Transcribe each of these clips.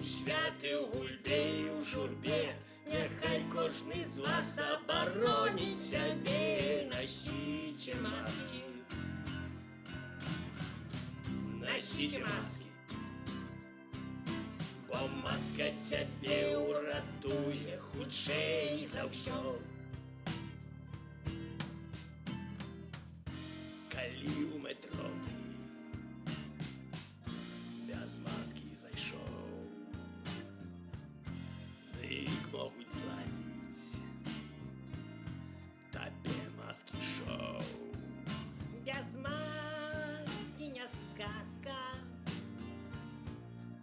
святы, у гульбе і ў журбе. Няхай кожны з вас абароніць сябе. Носіце маскі, носіце маскі, бо маска цябе ўратуе хутчэй за ўсё. Калі ў метро ты без маски зайшоў, дык могуць зладзіць табе маски шоу. Без маски не сказка,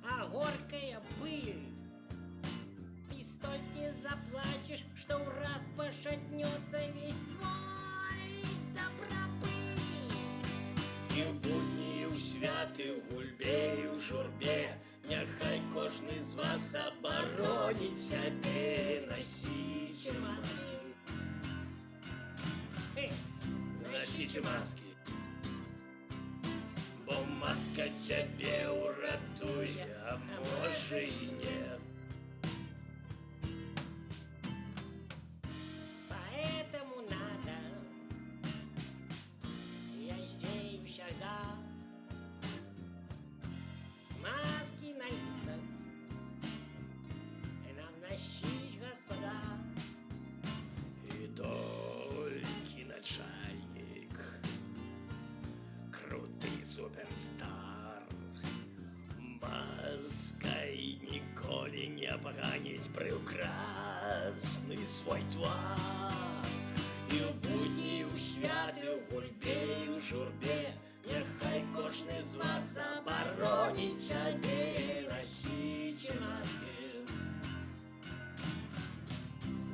а горькая пыль. Ты столько заплачешь, что в раз пошатнется весь твой добропыль. І ў будні, і ў святы, у гульбе і ў журбе. Няхай кожны з вас абароніць сябе. Носіце маски, носіце маски, бо маска цябе ўратуе, а можа і не. Поэтому надо, везде и всегда, маски на лицах и нам носить, господа. И только начальник, крутый суперстар, маской ніколі не поганіць прекрасны свой твар. І ў будні, і ў святы, у гульбе і ў журбе. Няхай кожны з вас абароніць сябе. Носіце маски,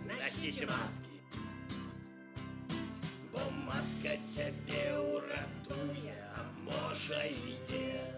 носіце маски, бо маска цябе ўратуе, а можа і не.